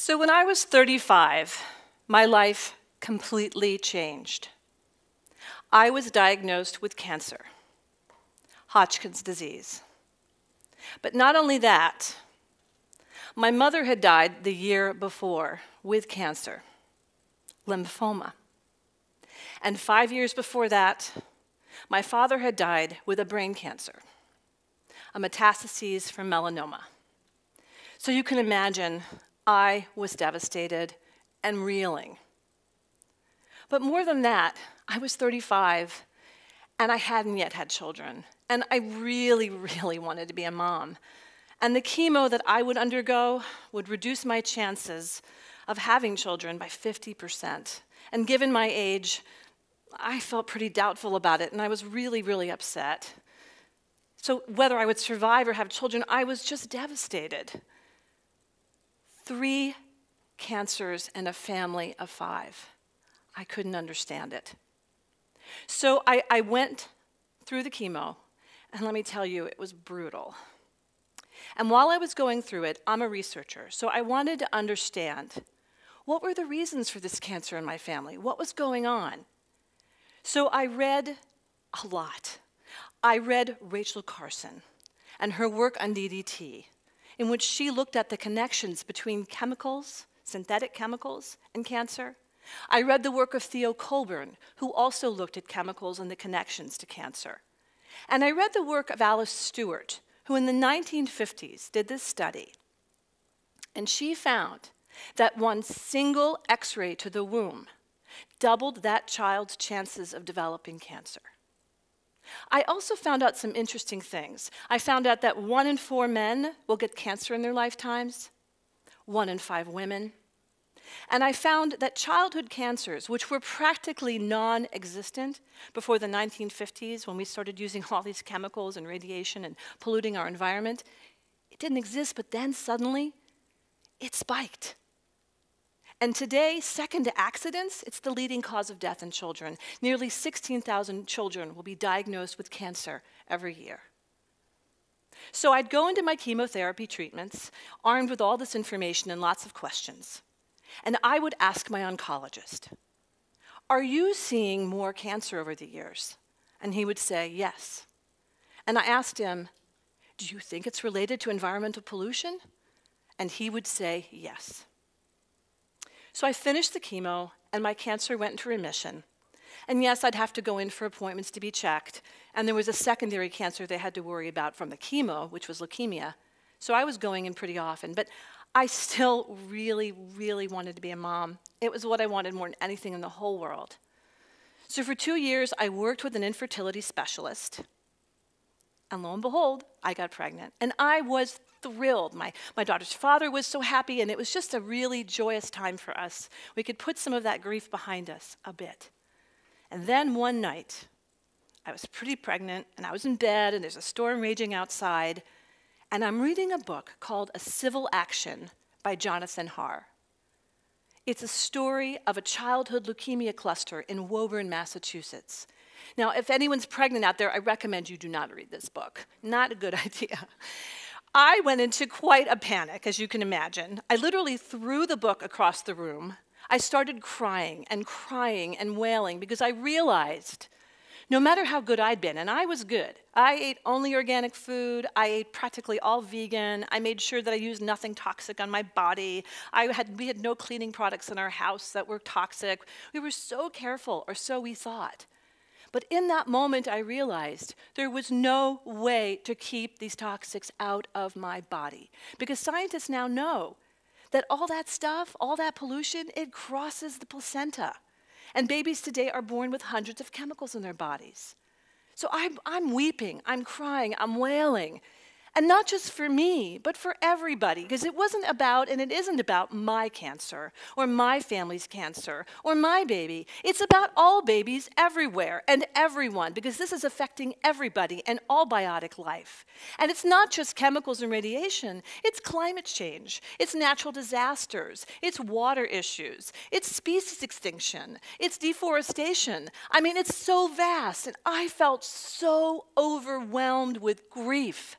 So when I was 35, my life completely changed. I was diagnosed with cancer, Hodgkin's disease. But not only that, my mother had died the year before with cancer, lymphoma. And 5 years before that, my father had died with a brain cancer, a metastases from melanoma. So you can imagine I was devastated and reeling. But more than that, I was 35 and I hadn't yet had children. And I really, really wanted to be a mom. And the chemo that I would undergo would reduce my chances of having children by 50%. And given my age, I felt pretty doubtful about it, and I was really, really upset. So whether I would survive or have children, I was just devastated. 3 cancers in a family of 5. I couldn't understand it. So I went through the chemo, and let me tell you, it was brutal. And while I was going through it, I'm a researcher, so I wanted to understand what were the reasons for this cancer in my family? What was going on? So I read a lot. I read Rachel Carson and her work on DDT, in which she looked at the connections between chemicals, synthetic chemicals, and cancer. I read the work of Theo Colburn, who also looked at chemicals and the connections to cancer. And I read the work of Alice Stewart, who in the 1950s did this study. And she found that one single X-ray to the womb doubled that child's chances of developing cancer. I also found out some interesting things. I found out that 1 in 4 men will get cancer in their lifetimes, 1 in 5 women. And I found that childhood cancers, which were practically non-existent before the 1950s when we started using all these chemicals and radiation and polluting our environment, it didn't exist, but then suddenly it spiked. And today, second to accidents, it's the leading cause of death in children. Nearly 16,000 children will be diagnosed with cancer every year. So I'd go into my chemotherapy treatments, armed with all this information and lots of questions. And I would ask my oncologist, "Are you seeing more cancer over the years?" And he would say, "Yes." And I asked him, "Do you think it's related to environmental pollution?" And he would say, "Yes." So I finished the chemo, and my cancer went into remission. And yes, I'd have to go in for appointments to be checked, and there was a secondary cancer they had to worry about from the chemo, which was leukemia. So I was going in pretty often, but I still really, really wanted to be a mom. It was what I wanted more than anything in the whole world. So for 2 years, I worked with an infertility specialist, and lo and behold, I got pregnant. And I was thrilled. My daughter's father was so happy, and it was just a really joyous time for us. We could put some of that grief behind us a bit. And then one night, I was pretty pregnant, and I was in bed, and there's a storm raging outside, and I'm reading a book called A Civil Action by Jonathan Harr. It's a story of a childhood leukemia cluster in Woburn, Massachusetts. Now, if anyone's pregnant out there, I recommend you do not read this book. Not a good idea. I went into quite a panic, as you can imagine. I literally threw the book across the room. I started crying and wailing because I realized no matter how good I'd been, and I was good, I ate only organic food, I ate practically all vegan, I made sure that I used nothing toxic on my body, we had no cleaning products in our house that were toxic. We were so careful, or so we thought. But in that moment, I realized there was no way to keep these toxics out of my body. Because scientists now know that all that stuff, all that pollution, it crosses the placenta. And babies today are born with hundreds of chemicals in their bodies. So I'm weeping, I'm crying, I'm wailing. And not just for me, but for everybody, because it wasn't about, and it isn't about my cancer, or my family's cancer, or my baby. It's about all babies everywhere and everyone, because this is affecting everybody and all biotic life. And it's not just chemicals and radiation, it's climate change, it's natural disasters, it's water issues, it's species extinction, it's deforestation. I mean, it's so vast, and I felt so overwhelmed with grief.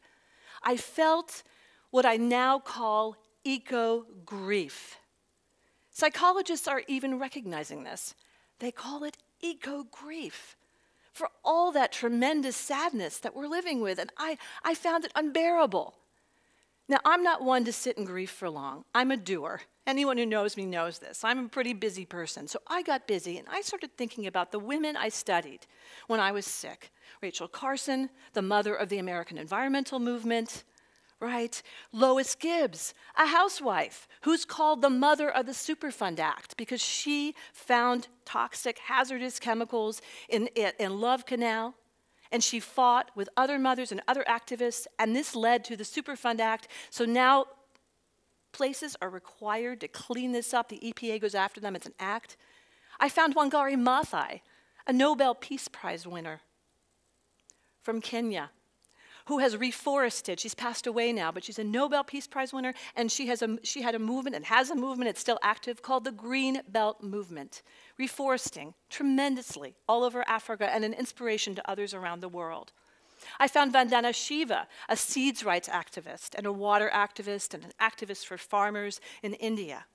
I felt what I now call eco-grief. Psychologists are even recognizing this. They call it eco-grief for all that tremendous sadness that we're living with, and I found it unbearable. Now, I'm not one to sit in grief for long. I'm a doer. Anyone who knows me knows this. I'm a pretty busy person. So I got busy, and I started thinking about the women I studied when I was sick. Rachel Carson, the mother of the American environmental movement, right? Lois Gibbs, a housewife who's called the mother of the Superfund Act because she found toxic, hazardous chemicals in Love Canal. And she fought with other mothers and other activists, and this led to the Superfund Act. So now places are required to clean this up. The EPA goes after them. It's an act. I found Wangari Maathai, a Nobel Peace Prize winner from Kenya, who has reforested. She's passed away now, but she's a Nobel Peace Prize winner, and she had a movement and has a movement, it's still active, called the Green Belt Movement, reforesting tremendously all over Africa and an inspiration to others around the world. I found Vandana Shiva, a seeds rights activist and a water activist and an activist for farmers in India.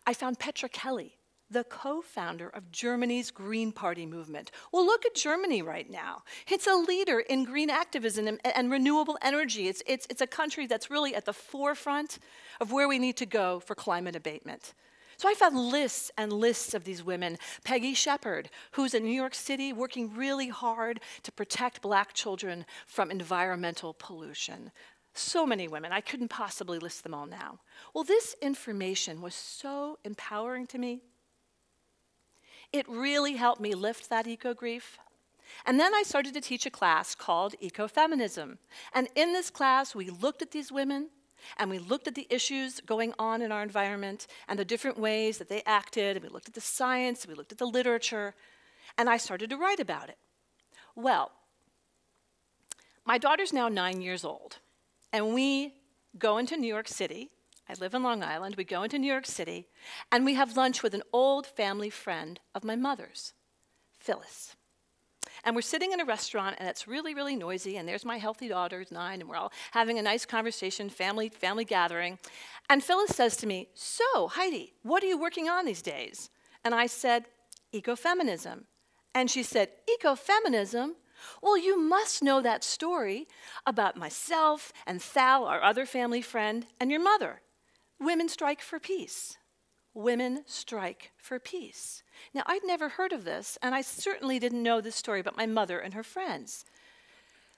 I found Petra Kelly, the co-founder of Germany's Green Party movement. Well, look at Germany right now. It's a leader in green activism and renewable energy. It's a country that's really at the forefront of where we need to go for climate abatement. So I found lists and lists of these women. Peggy Shepard, who's in New York City working really hard to protect Black children from environmental pollution. So many women, I couldn't possibly list them all now. Well, this information was so empowering to me. It really helped me lift that eco-grief. And then I started to teach a class called Ecofeminism. And in this class, we looked at these women, and we looked at the issues going on in our environment and the different ways that they acted, and we looked at the science, and we looked at the literature, and I started to write about it. Well, my daughter's now 9 years old, and we go into New York City. I live in Long Island. We go into New York City, and we have lunch with an old family friend of my mother's, Phyllis. And we're sitting in a restaurant, and it's really, really noisy, and there's my healthy daughter, who's 9, and we're all having a nice conversation, family gathering. And Phyllis says to me, "So, Heidi, what are you working on these days?" And I said, "Ecofeminism." And she said, "Ecofeminism? Well, you must know that story about myself and Thal, our other family friend, and your mother. Women strike for peace. Women strike for peace." Now, I'd never heard of this, and I certainly didn't know this story about my mother and her friends.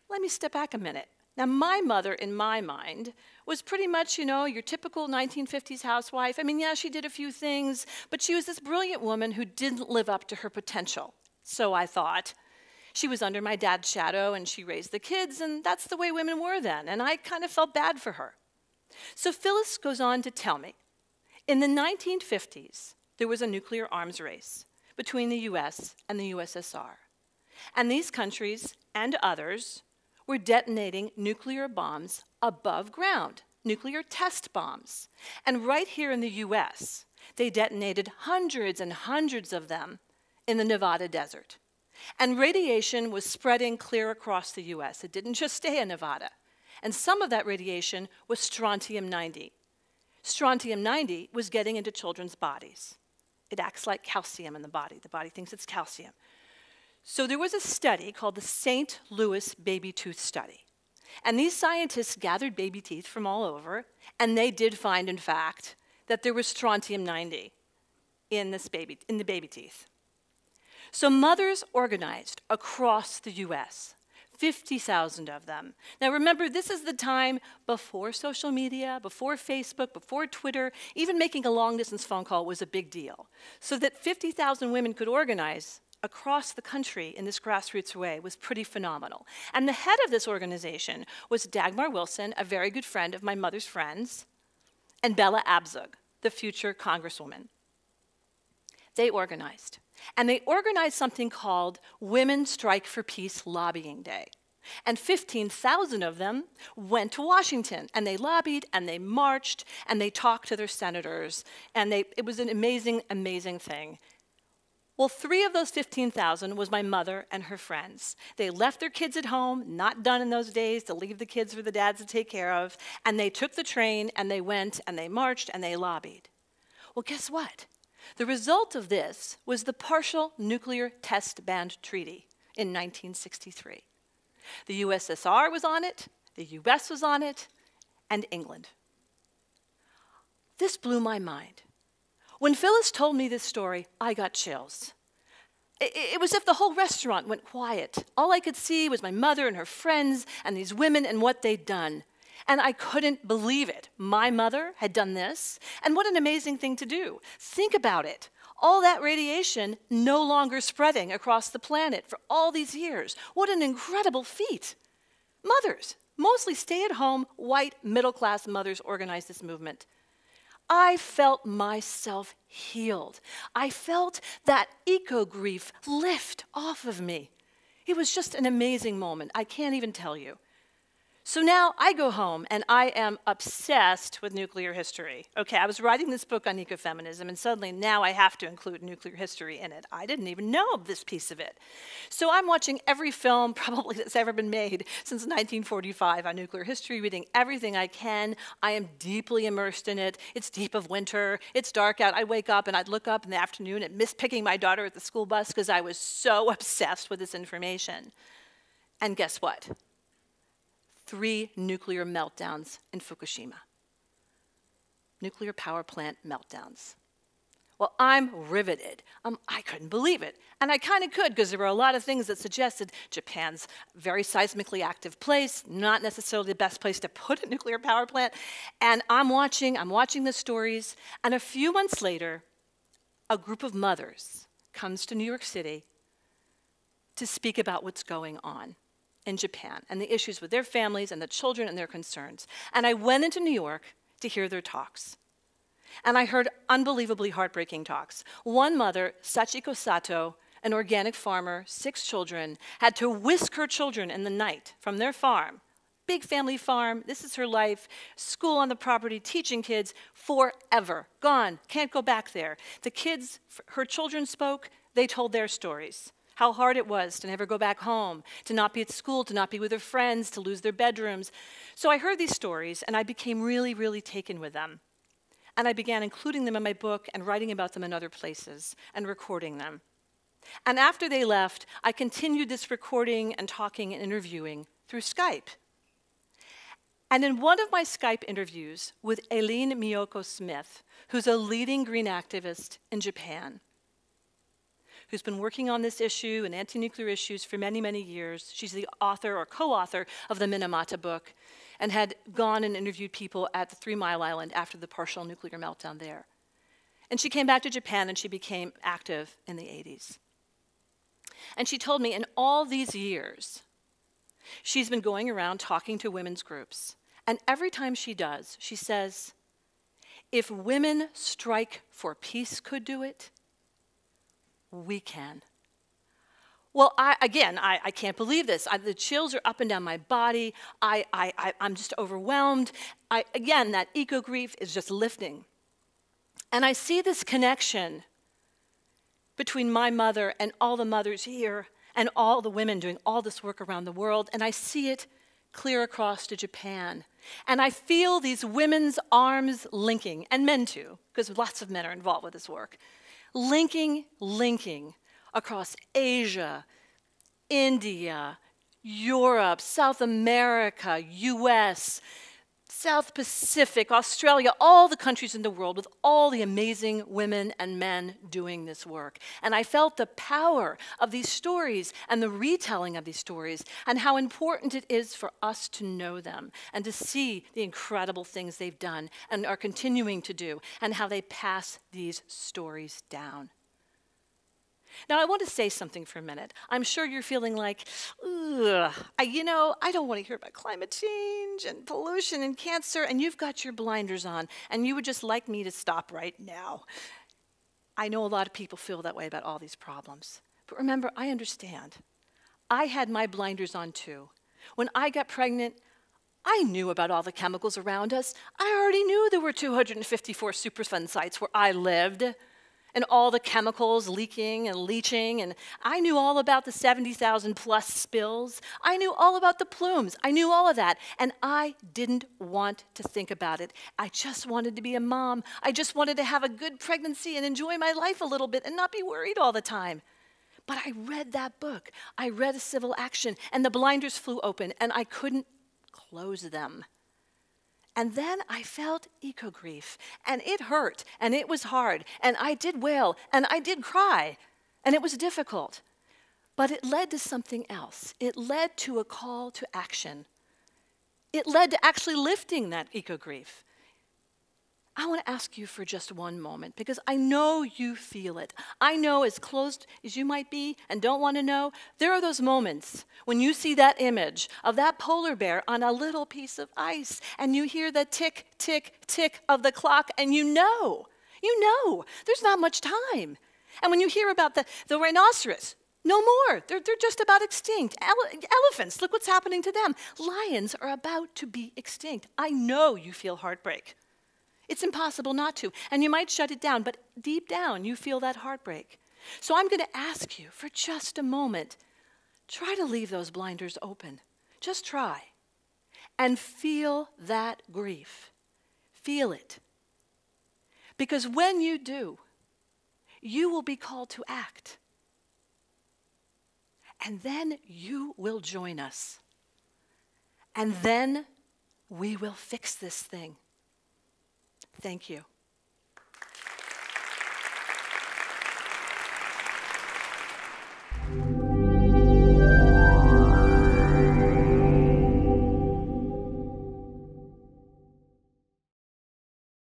Let me step back a minute. Now, my mother, in my mind, was pretty much, your typical 1950s housewife. I mean, yeah, she did a few things, but she was this brilliant woman who didn't live up to her potential. So I thought. She was under my dad's shadow, and she raised the kids, and that's the way women were then, and I kind of felt bad for her. So Phyllis goes on to tell me, in the 1950s, there was a nuclear arms race between the US and the USSR. And these countries and others were detonating nuclear bombs above ground, nuclear test bombs. And right here in the US, they detonated hundreds and hundreds of them in the Nevada desert. And radiation was spreading clear across the US. It didn't just stay in Nevada. And some of that radiation was strontium-90. Strontium-90 was getting into children's bodies. It acts like calcium in the body. The body thinks it's calcium. So there was a study called the St. Louis Baby Tooth Study. And these scientists gathered baby teeth from all over, and they did find, in fact, that there was strontium-90 in the baby teeth. So mothers organized across the US, 50,000 of them. Now remember, this is the time before social media, before Facebook, before Twitter. Even making a long-distance phone call was a big deal. So that 50,000 women could organize across the country in this grassroots way was pretty phenomenal. And the head of this organization was Dagmar Wilson, a very good friend of my mother's friends, and Bella Abzug, the future congresswoman. They organized. And they organized something called Women Strike for Peace Lobbying Day. And 15,000 of them went to Washington, and they lobbied, and they marched, and they talked to their senators, and it was an amazing, amazing thing. Well, 3 of those 15,000 was my mother and her friends. They left their kids at home, not done in those days to leave the kids for the dads to take care of, and they took the train, and they went, and they marched, and they lobbied. Well, guess what? The result of this was the Partial Nuclear Test Ban Treaty in 1963. The USSR was on it, the US was on it, and England. This blew my mind. When Phyllis told me this story, I got chills. It was as if the whole restaurant went quiet. All I could see was my mother and her friends and these women and what they'd done. And I couldn't believe it. My mother had done this, and what an amazing thing to do. Think about it. All that radiation no longer spreading across the planet for all these years. What an incredible feat. Mothers, mostly stay-at-home, white, middle-class mothers organized this movement. I felt myself healed. I felt that eco-grief lift off of me. It was just an amazing moment. I can't even tell you. So now I go home and I am obsessed with nuclear history. Okay, I was writing this book on ecofeminism and suddenly now I have to include nuclear history in it. I didn't even know of this piece of it. So I'm watching every film probably that's ever been made since 1945 on nuclear history, reading everything I can. I am deeply immersed in it. It's deep of winter. It's dark out. I wake up and I'd look up in the afternoon and miss picking my daughter at the school bus because I was so obsessed with this information. And guess what? 3 nuclear meltdowns in Fukushima. Nuclear power plant meltdowns. Well, I'm riveted. I couldn't believe it. And I kind of could, because there were a lot of things that suggested Japan's very seismically active place, not necessarily the best place to put a nuclear power plant. And I'm watching the stories, and a few months later, a group of mothers comes to New York City to speak about what's going on in Japan and the issues with their families and the children and their concerns. And I went into New York to hear their talks. And I heard unbelievably heartbreaking talks. One mother, Sachiko Sato, an organic farmer, 6 children, had to whisk her children in the night from their farm. Big family farm, this is her life, school on the property, teaching kids, forever. Gone, can't go back there. The kids, her children spoke, they told their stories. How hard it was to never go back home, to not be at school, to not be with their friends, to lose their bedrooms. So I heard these stories, and I became really, really taken with them. And I began including them in my book and writing about them in other places and recording them. And after they left, I continued this recording and talking and interviewing through Skype. And in one of my Skype interviews with Eileen Miyoko Smith, who's a leading green activist in Japan, who's been working on this issue and anti-nuclear issues for many, many years. She's the author or co-author of the Minamata book and had gone and interviewed people at the 3 Mile Island after the partial nuclear meltdown there. And she came back to Japan and she became active in the 80s. And she told me in all these years, she's been going around talking to women's groups. And every time she does, she says, if women strike for peace could do it, we can. Well, I can't believe this. The chills are up and down my body. I'm just overwhelmed. Again, that eco-grief is just lifting. And I see this connection between my mother and all the mothers here and all the women doing all this work around the world, and I see it clear across to Japan. And I feel these women's arms linking, and men too, because lots of men are involved with this work. Linking across Asia, India, Europe, South America, US, South Pacific, Australia, all the countries in the world with all the amazing women and men doing this work. And I felt the power of these stories and the retelling of these stories and how important it is for us to know them and to see the incredible things they've done and are continuing to do and how they pass these stories down. Now, I want to say something for a minute. I'm sure you're feeling like, ugh, I don't want to hear about climate change and pollution and cancer, and you've got your blinders on, and you would just like me to stop right now. I know a lot of people feel that way about all these problems. But remember, I understand. I had my blinders on too. When I got pregnant, I knew about all the chemicals around us. I already knew there were 254 Superfund sites where I lived. and all the chemicals leaking and leaching, and I knew all about the 70,000 plus spills. I knew all about the plumes. I knew all of that, and I didn't want to think about it. I just wanted to be a mom. I just wanted to have a good pregnancy and enjoy my life a little bit and not be worried all the time. But I read that book. I read A Civil Action, and the blinders flew open, and I couldn't close them. And then I felt ecogrief, and it hurt, and it was hard, and I did wail, and I did cry, and it was difficult. But it led to something else. It led to a call to action. It led to actually lifting that ecogrief. I want to ask you for just one moment, because I know you feel it. I know, as closed as you might be and don't want to know, there are those moments when you see that image of that polar bear on a little piece of ice, and you hear the tick, tick, tick of the clock, and you know, there's not much time. And when you hear about the rhinoceros, no more. They're just about extinct. Elephants, look what's happening to them. Lions are about to be extinct. I know you feel heartbreak. It's impossible not to. And you might shut it down, but deep down you feel that heartbreak. So I'm going to ask you for just a moment, try to leave those blinders open. Just try. And feel that grief. Feel it. Because when you do, you will be called to act. And then you will join us. And then we will fix this thing. Thank you.